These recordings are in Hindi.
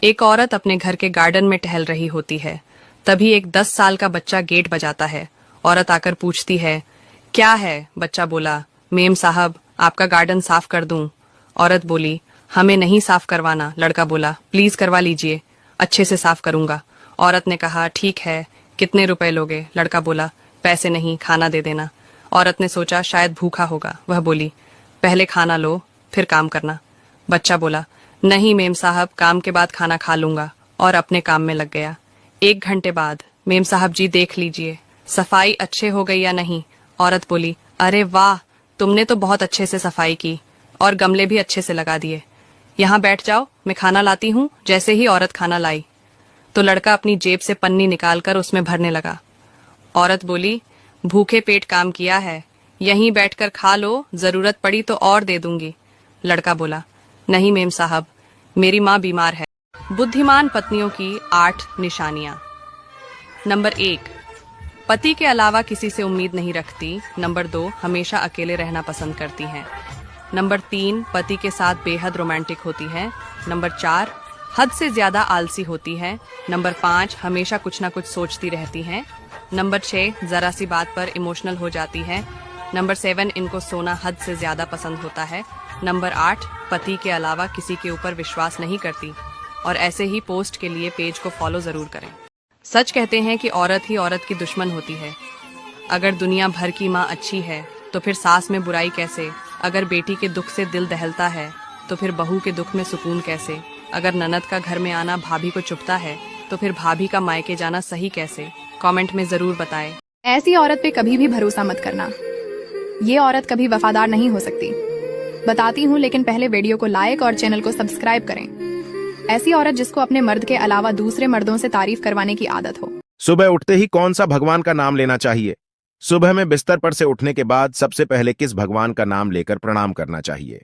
एक औरत अपने घर के गार्डन में टहल रही होती है। तभी एक 10 साल का बच्चा गेट बजाता है। औरत आकर पूछती है, क्या है? बच्चा बोला, मेम साहब, आपका गार्डन साफ कर दूं? औरत बोली, हमें नहीं साफ करवाना। लड़का बोला, प्लीज करवा लीजिए, अच्छे से साफ करूंगा। औरत ने कहा, ठीक है, कितने रुपए लोगे? लड़का बोला, पैसे नहीं, खाना दे देना। औरत ने सोचा शायद भूखा होगा। वह बोली, पहले खाना लो, फिर काम करना। बच्चा बोला, नहीं मेम साहब, काम के बाद खाना खा लूंगा, और अपने काम में लग गया। 1 घंटे बाद, मेम साहब जी देख लीजिए, सफाई अच्छे हो गई या नहीं? औरत बोली, अरे वाह, तुमने तो बहुत अच्छे से सफाई की और गमले भी अच्छे से लगा दिए। यहाँ बैठ जाओ, मैं खाना लाती हूँ। जैसे ही औरत खाना लाई तो लड़का अपनी जेब से पन्नी निकालकर उसमें भरने लगा। औरत बोली, भूखे पेट काम किया है, यहीं बैठकर खा लो, जरूरत पड़ी तो और दे दूंगी। लड़का बोला, नहीं मेम साहब, मेरी माँ बीमार है। बुद्धिमान पत्नियों की 8 निशानियां। नंबर 1, पति के अलावा किसी से उम्मीद नहीं रखती। नंबर 2, हमेशा अकेले रहना पसंद करती हैं। नंबर 3, पति के साथ बेहद रोमांटिक होती हैं। नंबर 4, हद से ज्यादा आलसी होती हैं। नंबर 5, हमेशा कुछ ना कुछ सोचती रहती हैं। नंबर 6, जरा सी बात पर इमोशनल हो जाती है। नंबर 7, इनको सोना हद से ज्यादा पसंद होता है। नंबर 8, पति के अलावा किसी के ऊपर विश्वास नहीं करती। और ऐसे ही पोस्ट के लिए पेज को फॉलो जरूर करें। सच कहते हैं कि औरत ही औरत की दुश्मन होती है। अगर दुनिया भर की माँ अच्छी है तो फिर सास में बुराई कैसे? अगर बेटी के दुख से दिल दहलता है तो फिर बहू के दुख में सुकून कैसे? अगर ननद का घर में आना भाभी को चुभता है तो फिर भाभी का मायके जाना सही कैसे? कमेंट में जरूर बताएं। ऐसी औरत पे कभी भी भरोसा मत करना। ये औरत कभी वफादार नहीं हो सकती। बताती हूँ, लेकिन पहले वीडियो को लाइक और चैनल को सब्सक्राइब करें। ऐसी औरत जिसको अपने मर्द के अलावा दूसरे मर्दों से तारीफ करवाने की आदत हो। सुबह उठते ही कौन सा भगवान का नाम लेना चाहिए? सुबह में बिस्तर पर से उठने के बाद सबसे पहले किस भगवान का नाम लेकर प्रणाम करना चाहिए?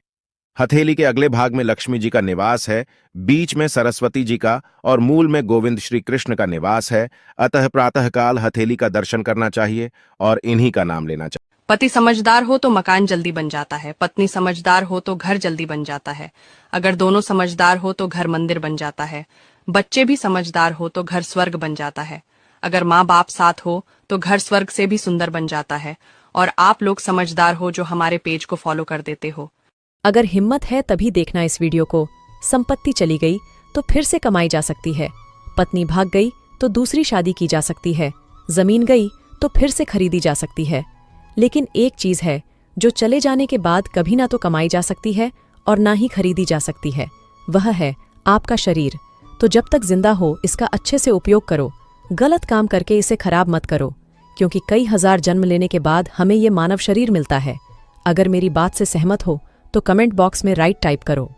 हथेली के अगले भाग में लक्ष्मी जी का निवास है, बीच में सरस्वती जी का और मूल में गोविंद श्री कृष्ण का निवास है। अतः प्रातःकाल हथेली का दर्शन करना चाहिए और इन्हीं का नाम लेना चाहिए। पति समझदार हो तो मकान जल्दी बन जाता है। पत्नी समझदार हो तो घर जल्दी बन जाता है। अगर दोनों समझदार हो तो घर मंदिर बन जाता है। बच्चे भी समझदार हो तो घर स्वर्ग बन जाता है। अगर माँ बाप साथ हो तो घर स्वर्ग से भी सुंदर बन जाता है। और आप लोग समझदार हो जो हमारे पेज को फॉलो कर देते हो। अगर हिम्मत है तभी देखना इस वीडियो को। संपत्ति चली गई तो फिर से कमाई जा सकती है। पत्नी भाग गई तो दूसरी शादी की जा सकती है। जमीन गई तो फिर से खरीदी जा सकती है। लेकिन एक चीज है जो चले जाने के बाद कभी ना तो कमाई जा सकती है और ना ही खरीदी जा सकती है, वह है आपका शरीर। तो जब तक जिंदा हो इसका अच्छे से उपयोग करो। गलत काम करके इसे खराब मत करो, क्योंकि कई हजार जन्म लेने के बाद हमें ये मानव शरीर मिलता है। अगर मेरी बात से सहमत हो तो कमेंट बॉक्स में राइट टाइप करो।